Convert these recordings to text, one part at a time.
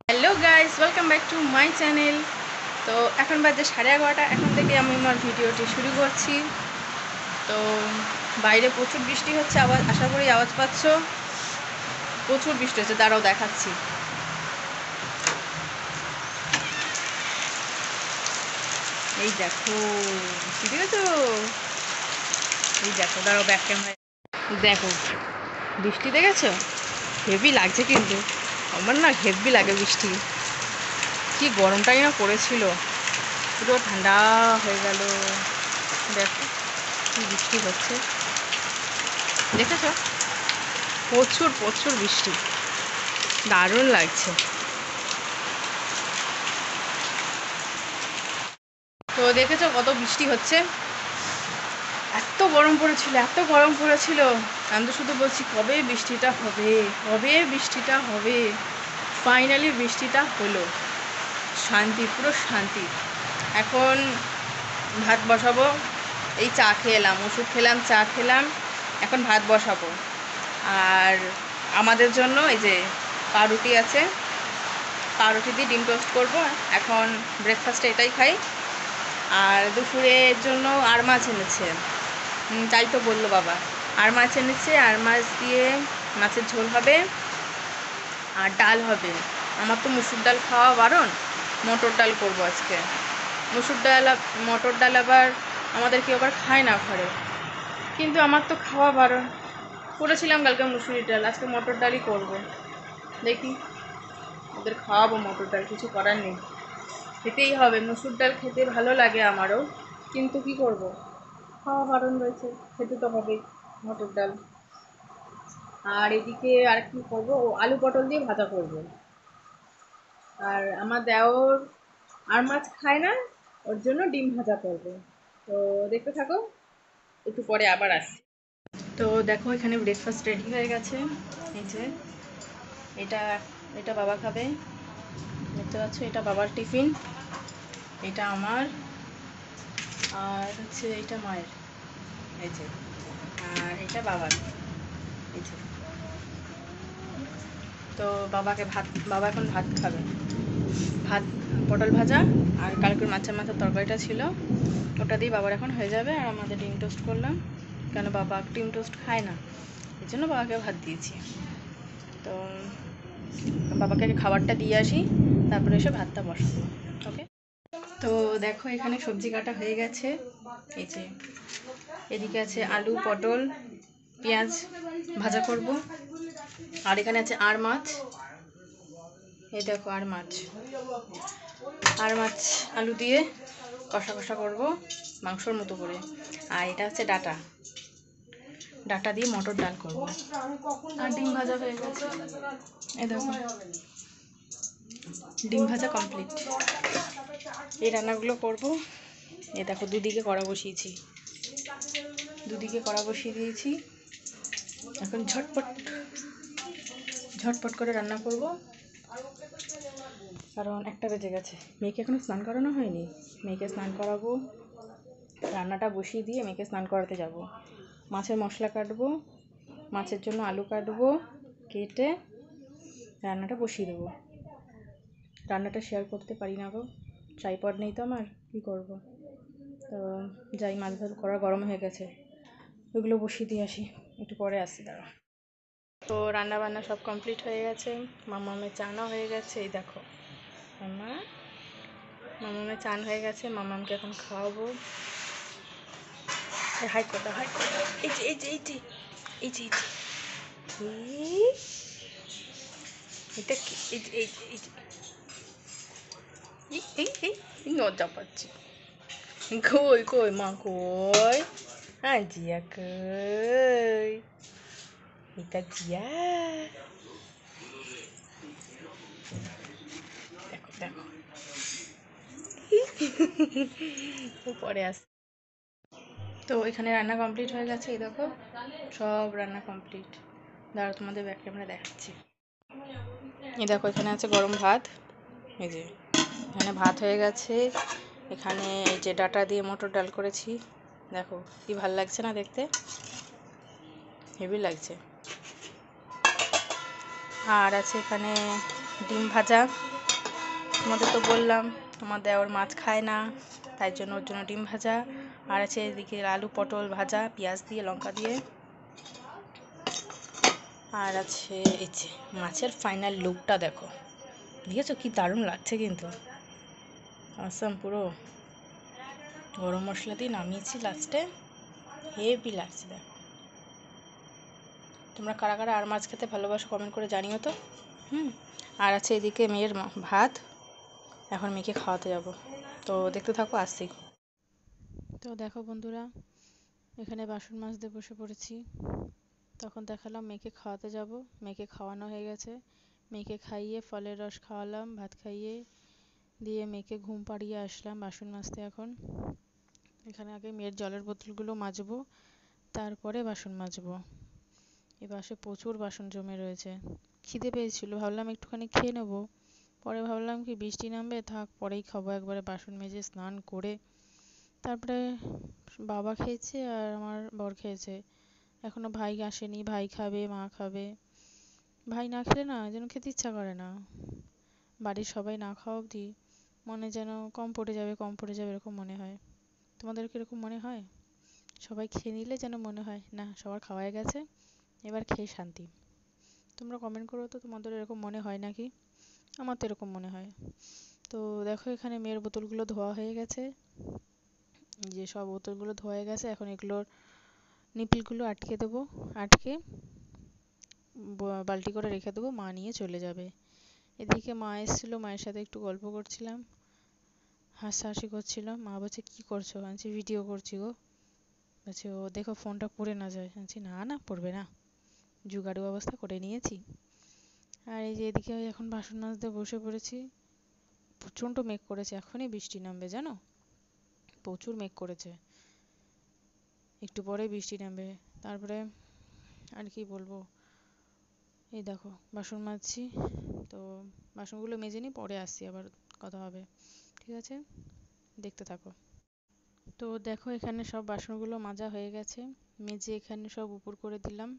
Hello guys, welcome back to my channel. তো এখন বাজে 11:30। এখন থেকে আমি আমার ভিডিওটি শুরু করছি। তো বাইরে প্রচুর বৃষ্টি হচ্ছে, আশা করি আওয়াজ পাচ্ছ। প্রচুর বৃষ্টি হচ্ছে, দাঁড়াও দেখাচ্ছি। এই দেখো বৃষ্টি, দেখেছো? এই দেখো, দাঁড়াও ব্যাক ক্যামেরায় দেখো বৃষ্টি, দেখেছো? হেভি লাগছে কিন্তু আমার, না হেভি লাগে বৃষ্টি। কি গরমটাই না পড়েছিল, পুরো ঠান্ডা হয়ে গেল। দেখো কি বৃষ্টি হচ্ছে, দেখেছো? প্রচুর প্রচুর বৃষ্টি, দারুণ লাগছে। তো দেখেছো কত বৃষ্টি হচ্ছে, এত গরম পড়েছিল, এত গরম পড়েছিল। আমি তো শুধু বলছি কবে বৃষ্টিটা হবে, কবে বৃষ্টিটা হবে। ফাইনালি বৃষ্টিটা হলো, শান্তি, পুরো শান্তি। এখন ভাত বসাবো। এই চা খেলাম, ওষুধ খেলাম, চা খেলাম, এখন ভাত বসাবো। আর আমাদের জন্য এই যে পাউরুটি আছে, পাউরুটি দিয়ে ডিম টোস্ট করবো। এখন ব্রেকফাস্টে এটাই খাই। আর দুপুরের জন্য আর মাছ এনেছে, তাই তো বললো বাবা, আর মাছ এনেছে, আর মাছ দিয়ে মাছের ঝোল হবে আর ডাল হবে। আমার তো মুসুর ডাল খাওয়া বারণ, মটর ডাল করবো আজকে। মুসুর ডাল মটর ডাল আবার আমাদের কেউ আবার খায় না ঘরে, কিন্তু আমার তো খাওয়া বারণ। করেছিলাম কালকে মুসুরির ডাল, আজকে মটর ডালই করবো। দেখি, ওদের খাওয়াবো মটর ডাল, কিছু করার নেই, খেতেই হবে। মুসুর ডাল খেতে ভালো লাগে আমারও, কিন্তু কি করব, খাওয়া বারণ রয়েছে, খেতে তো হবেই মটর ডাল। আর এদিকে আর কি করব, ও আলু পটল দিয়ে ভাজা করব। আর আমার দেওর আর মাছ খায় না, ওর জন্য ডিম ভাজা করব। তো দেখতে থাকো, একটু পরে আবার আসি। তো দেখো এখানে ব্রেকফাস্ট রেডি হয়ে গেছে। এই যে এটা, এটা বাবা খাবে, দেখতে পাচ্ছ, এটা বাবার টিফিন, এটা আমার, আর হচ্ছে এটা মায়ের, এই যে, আর এটা বাবার, এই যে। তো বাবা এখন ভাত খাবে, ভাত, পটল ভাজা আর কালকের মাছের মাথার তরকারিটা ছিল, ওটা দিয়ে বাবার এখন হয়ে যাবে। আর আমাদের ডিম টোস্ট করলাম, কেন বাবা ডিম টোস্ট খায় না, এই জন্য বাবাকে ভাত দিয়েছি। তো বাবাকে আগে খাবারটা দিয়ে আসি, তারপরে এসে ভাতটা বসাবো। ওকে। তো দেখো এখানে সবজি কাটা হয়ে গেছে। এই যে এদিকে আছে আলু, পটল, পেঁয়াজ ভাজা করব। আর এখানে আছে আর মাছ, এই দেখো আর মাছ, আর মাছ আলু দিয়ে কষা কষা করব মাংসর মতো করে। আর এটা হচ্ছে ডাটা, ডাটা দিয়ে মটর ডাল করব। আর ডিম ভাজা হয়ে গেছে, এই দেখো ডিম ভাজা কমপ্লিট। এই রান্নাগুলো করব। এই দেখো দুদিকে কড়া বসিয়েছি, দুদিকে কড়া বসিয়ে দিয়েছি। এখন ঝটপট ঝটপট করে রান্না করব, কারণ 1টা বেজে গেছে। মেয়েকে এখনো স্নান করানো হয়নি, মেয়েকে স্নান করাবো, রান্নাটা বসিয়ে দিয়ে মেয়েকে স্নান করাতে যাব। মাছের মশলা কাটবো, মাছের জন্য আলু কাটবো, কেটে রান্নাটা বসিয়ে দেবো। রান্নাটা শেয়ার করতে পারি না গো, ট্রাইপড নেই তো আমার, কী করব। তো যাই, মাছ ভাত করা গরম হয়ে গেছে, ওইগুলো বসিয়ে দিয়ে আসি, একটু পরে আসি, দাঁড়া। তো রান্না বান্না সব কমপ্লিট হয়ে গেছে, মামামের চানও হয়ে গেছে। এই দেখো মামামের চান হয়ে গেছে, মামামকে এখন খাওয়াবো। হাই করো, হাই করো, এই যে এই যে এই যে এই যে এটা কি, এই যে এই যে এই যে এই লজ্জা পাচ্ছি। কই কই মা কই, হ্যাঁ জিয়া কই, এটা জিয়া, দেখো দেখো পরে আস। তো এখানে রান্না কমপ্লিট হয়ে গেছে, এই দেখো সব রান্না কমপ্লিট। দাঁড়াও তোমাদের ব্যাক ক্যামেরা দেখাচ্ছি। এই দেখো এখানে আছে গরম ভাত, এই যে এখানে ভাত হয়ে গেছে। এখানে এই যে ডাটা দিয়ে মটর ডাল করেছি, দেখো কি ভাল লাগছে না দেখতে, হেভি লাগছে। আর আছে এখানে ডিম ভাজা, তোমাদের তো বললাম আমার দেওর মাছ খায় না, তাই জন্য ওর জন্য ডিম ভাজা, আর আছে এদিকে আলু পটল ভাজা পেঁয়াজ দিয়ে লঙ্কা দিয়ে, আর আছে এই যে মাছের ফাইনাল লুকটা দেখো, দেখেছো কি দারুণ লাগছে কিন্তু, আসাম পুরো গরম মশলা দিয়ে নামিয়েছি লাস্টে, হেভি লাগছে দেখো। তোমরা কারা কারা আর মাছ খেতে ভালোবাসো কমেন্ট করে জানিও তো। আর আছে এদিকে মেয়ের ভাত, এখন মেয়েকে খাওয়াতে যাব, তো দেখতে থাকো আসছি। তো দেখো বন্ধুরা, এখানে বাসন মাজতে বসে পড়েছি, তখন দেখালাম মেয়েকে খাওয়াতে যাব, মেয়েকে খাওয়ানো হয়ে গেছে, মেয়েকে খাইয়ে ফলের রস খাওয়ালাম, ভাত খাইয়ে দিয়ে মেয়েকে ঘুম পাড়িয়ে আসলাম বাসন মাজতে। এখন এখানে আগে মেয়ের জলের বোতলগুলো মাজবো, তারপরে বাসন মাজবো। এ পাশে প্রচুর বাসন জমে রয়েছে, খিদে পেয়েছিল, ভাবলাম একটুখানি খেয়ে নেবো, পরে ভাবলাম কি বৃষ্টি নামবে, থাক পরেই খাবো, একবারে বাসন মেজে স্নান করে। তারপরে বাবা খেয়েছে আর আমার বর খেয়েছে, এখনো ভাই আসেনি, ভাই খাবে, মা খাবে, ভাই না খেলে না যেন খেতে ইচ্ছা করে না, বাড়ির সবাই না খাওয়া অবধি মনে যেন কম পড়ে যাবে কম পড়ে যাবে এরকম মনে হয়। তোমাদের কিরকম মনে হয়? সবাই খেয়ে নিলে যেন মনে হয় না সবার খাওয়া হয়ে গেছে, এবার খেয়ে শান্তি। তোমরা কমেন্ট করো তো তোমাদের এরকম মনে হয় নাকি, আমার তো এরকম মনে হয়। তো দেখো এখানে মেয়ের বোতলগুলো ধোয়া হয়ে গেছে, যে সব বোতলগুলো ধোয়া হয়ে গেছে, এখন এগুলোর নিপিলগুলো আটকে দেবো, আটকে বালতি করে রেখে দেবো, মা নিয়ে চলে যাবে। এদিকে মা এসেছিলো, মায়ের সাথে একটু গল্প করছিলাম, হাসাহাসি করছিলাম। মা বলছে কি করছো, আমি ভিডিও করছি গো, বলছে ও দেখো ফোনটা পড়ে না যায়, আমি না না পড়বে না, জোগাড় ব্যবস্থা করে নিয়েছি। আর এই যে এদিকে এখন বাসন মাজতে বসে পড়েছি, প্রচণ্ড মেঘ করেছে, এখনই বৃষ্টি নামবে জানো, প্রচুর মেঘ করেছে, একটু পরে বৃষ্টি নামবে। তারপরে আর কি বলবো, এই দেখো বাসন মাজছি, তো বাসনগুলো মেজে নিই, পরে আসছি আবার কথা হবে, ঠিক আছে, দেখতে থাকো। তো দেখো এখানে সব বাসনগুলো মাজা হয়ে গেছে, মেজে এখানে সব উপর করে দিলাম,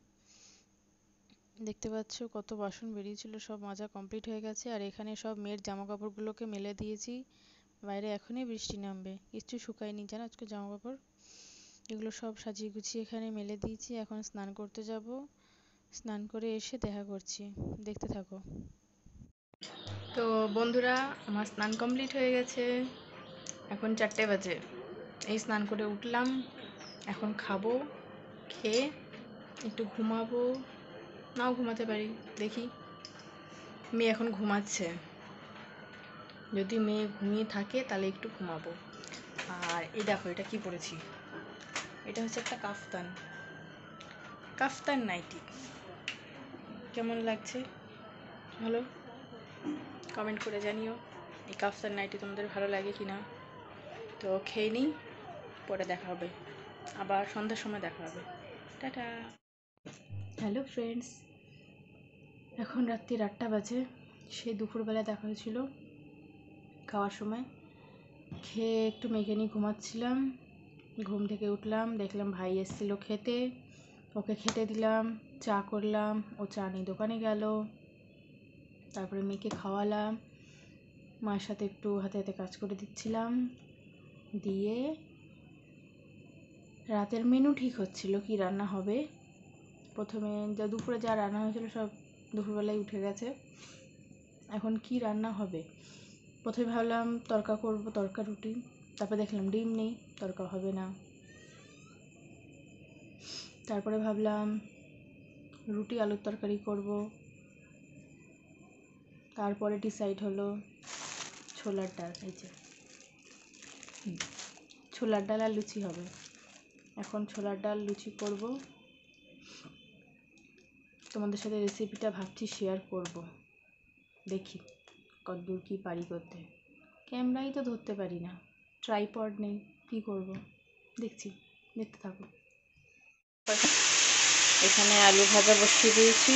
দেখতে পাচ্ছ কত বাসন বেরিয়েছিল, সব মাজা কমপ্লিট হয়ে গেছে। আর এখানে সব মেয়ের জামা কাপড়গুলোকে মেলে দিয়েছি, বাইরে এখনই বৃষ্টি নামবে, কিচ্ছু শুকায়নি জানো আজকে জামা কাপড়, এগুলো সব সাজিয়ে গুছিয়ে এখানে মেলে দিয়েছি। এখন স্নান করতে যাব, স্নান করে এসে দেখা করছি, দেখতে থাকো। তো বন্ধুরা আমার স্নান কমপ্লিট হয়ে গেছে, এখন 4টে বাজে, এই স্নান করে উঠলাম, এখন খাবো, খেয়ে একটু ঘুমাবো, নাও ঘুমাতে পারি, দেখি। মেয়ে এখন ঘুমাচ্ছে, যদি মেয়ে ঘুমিয়ে থাকে তাহলে একটু ঘুমাবো। আর এই দেখো এটা কি পরেছি, এটা হচ্ছে একটা কাফতান, কাফতান নাইটি, কেমন লাগছে ভালো কমেন্ট করে জানিও, এই কাফতান নাইটি তোমাদের ভালো লাগে কি না। তো খেয়ে নিই, পরে দেখা হবে, আবার সন্ধ্যার সময় দেখা হবে, টাটা। হ্যালো ফ্রেন্ডস, এখন রাত্রি 8টা বাজে, সেই দুপুরবেলা দেখা হয়েছিল খাওয়ার সময়, খেয়ে একটু মেখে নিয়ে ঘুমাচ্ছিলাম, ঘুম থেকে উঠলাম, দেখলাম ভাই এসেছিল খেতে, ওকে খেতে দিলাম, চা করলাম, ও চা নিয়ে দোকানে গেল, তারপরে মেয়েকে খাওয়ালাম, মায়ের সাথে একটু হাতে হাতে কাজ করে দিচ্ছিলাম, দিয়ে রাতের মেনু ঠিক হচ্ছিল কি রান্না হবে। প্রথমে দুপুরে যা রান্না হয়েছিল সব দুপুরবেলায় উঠে গেছে, এখন কি রান্না হবে, প্রথমে ভাবলাম তড়কা করবো, তড়কা রুটি, তারপরে দেখলাম ডিম নেই, তড়কা হবে না, তারপরে ভাবলাম রুটি আলুর তরকারি করব, তারপরে ডিসাইড হলো ছোলার ডাল, এই যে ছোলার ডাল আর লুচি হবে, এখন ছোলার ডাল লুচি করব, তোমাদের সাথে রেসিপিটা ভাবছি শেয়ার করব, দেখি কতদূর কী পারি করতে, ক্যামেরাই তো ধরতে পারি না, ট্রাইপড নেই, কী করব, দেখছি, দেখতে থাকো। এখানে আলু ভাজা বসিয়ে দিয়েছি,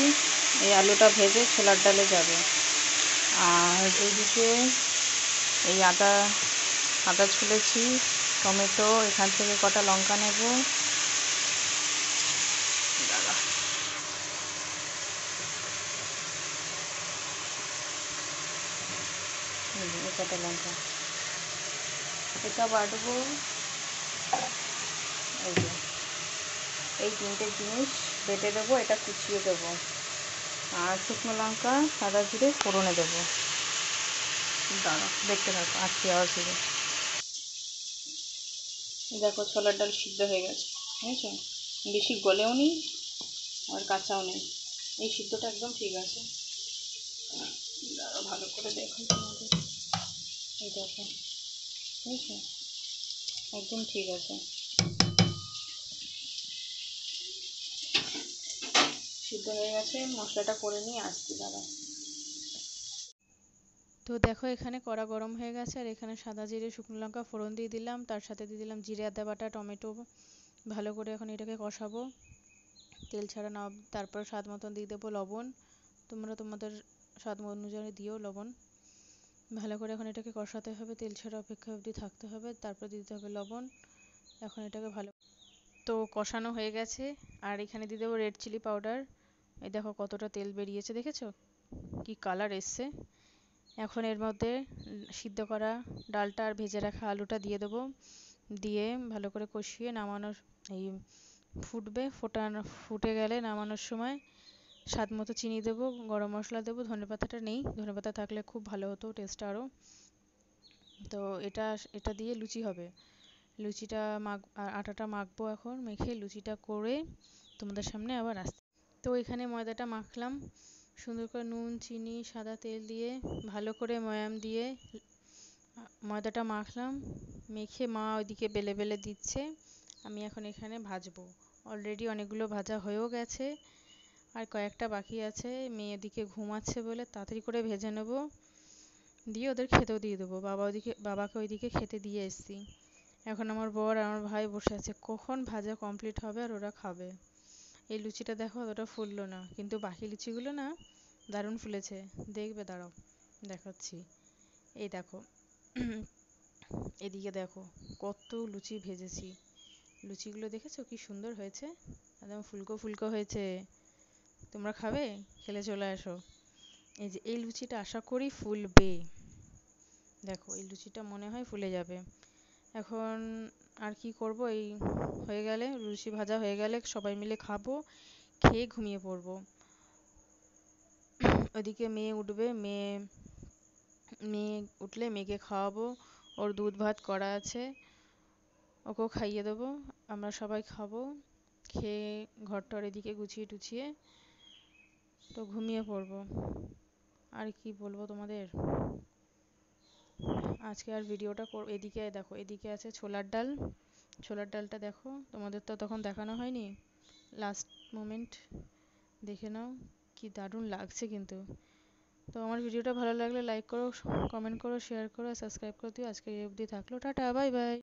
এই আলুটা ভেজে ছোলার ডালে যাবে, আর এইদিকে এই আদা ছুলেছি, টমেটো, এখান থেকে কটা লঙ্কা নেব, এই কটা লঙ্কা এটা বাটবো। এই যে এই 3টে জিনিস বেটে দেবো, এটা কুচিয়ে দেবো, আর শুকনো লঙ্কা সাদা জিরে ফোড়নে দেবো। দাঁড়াও দেখতে থাকো, আজকে আবার ফিরে। দেখো ছোলার ডাল সিদ্ধ হয়ে গেছে, বুঝেছো? বেশি গলেও নি আর কাঁচাও নেই, এই সিদ্ধটা একদম ঠিক আছে। দাঁড়াও ভালো করে দেখো তোমাদের, এই দেখো, বুঝেছো? একদম ঠিক আছে, সিদ্ধ হয়ে গেছে। মশলাটা করে নিয়ে আসছি, দাঁড়াও। তো দেখো এখানে কড়া গরম হয়ে গেছে, আর এখানে সাদা জিরে শুকনো লঙ্কা ফোড়ন দিয়ে দিলাম, তার সাথে দিয়ে দিলাম জিরে আদা বাটা, টমেটো। ভালো করে এখন এটাকে কষাবো, তেল ছাড়া না। তারপর স্বাদ মতন দিয়ে দেবো লবণ, তোমরা তোমাদের স্বাদ অনুযায়ী দিও লবণ। ভালো করে এখন এটাকে কষাতে হবে, তেল ছাড়া অপেক্ষা অবধি থাকতে হবে, তারপর দিতে হবে লবণ। এখন এটাকে ভালো তো কষানো হয়ে গেছে, আর এখানে দিয়ে দেবো রেড চিলি পাউডার। এই দেখো কতটা তেল বেরিয়েছে, দেখেছো কি কালার এসছে। এখন এর মধ্যে সিদ্ধ করা ডালটা আর ভেজে রাখা আলুটা দিয়ে দেবো, দিয়ে ভালো করে কষিয়ে নামানোর এই ফুটে গেলে নামানোর সময় স্বাদ মতো চিনি দেবো, গরম মশলা দেবো, ধনেপাতাটা নেই, ধনেপাতা থাকলে খুব ভালো হতো টেস্টটা আরও। তো এটা এটা দিয়ে লুচি হবে। লুচিটা আটাটা মাখবো, এখন মেখে লুচিটা করে তোমাদের সামনে আবার আসতে। তো এখানে ময়দাটা মাখলাম সুন্দর করে, নুন চিনি সাদা তেল দিয়ে ভালো করে ময়াম দিয়ে ময়দাটা মাখলাম। মেখে মা ওইদিকে বেলে বেলে দিচ্ছে, আমি এখন এখানে ভাজবো। অলরেডি অনেকগুলো ভাজা হয়েও গেছে, আর কয়েকটা বাকি আছে। মেয়ে ওদিকে ঘুমাচ্ছে বলে তাড়াতাড়ি করে ভেজে নেবো, দিয়ে ওদের খেতেও দিয়ে দেবো। বাবাকে ওইদিকে খেতে দিয়ে এসছি। এখন আমার বর আর আমার ভাই বসে আছে, কখন ভাজা কমপ্লিট হবে আর ওরা খাবে। এই লুচিটা দেখো অতটা ফুললো না, কিন্তু বাকি লুচিগুলো না দারুণ ফুলেছে, দেখবে দাঁড়াও দেখাচ্ছি। এই দেখো এদিকে দেখো কত লুচি ভেজেছি, লুচিগুলো দেখেছো কি সুন্দর হয়েছে, একদম ফুলকো ফুলকো হয়েছে। তোমরা খাবে? খেলে চলে আসো। এই যে এই লুচিটা আশা করি ফুলবে, দেখো এই লুচিটা মনে হয় ফুলে যাবে। এখন আর কি করব, এই হয়ে গেলে লুচি ভাজা হয়ে গেলে সবাই মিলে খাবো, খেয়ে ঘুমিয়ে পড়বো। ওদিকে মেয়ে উঠবে, মেয়ে মেয়ে উঠলে মেয়েকে খাওয়াবো, ওর দুধ ভাত করা আছে, ওকেও খাইয়ে দেবো, আমরা সবাই খাবো, খেয়ে ঘরটর এদিকে গুছিয়ে টুছিয়ে তো ঘুমিয়ে পড়বো। আর কি বলবো তোমাদের, আজকে আর ভিডিওটা এদিকে দেখো, এদিকে আছে ছোলার ডাল, ছোলার ডালটা দেখো, তোমাদের তো তখন দেখানো হয়নি, লাস্ট মোমেন্ট দেখে নাও, কি দারুণ লাগছে কিন্তু। তো আমার ভিডিওটা ভালো লাগলে লাইক করো, কমেন্ট করো, শেয়ার করো, সাবস্ক্রাইব করে দিও। আজকে এই অবধি থাকলো, টাটা বাই বাই।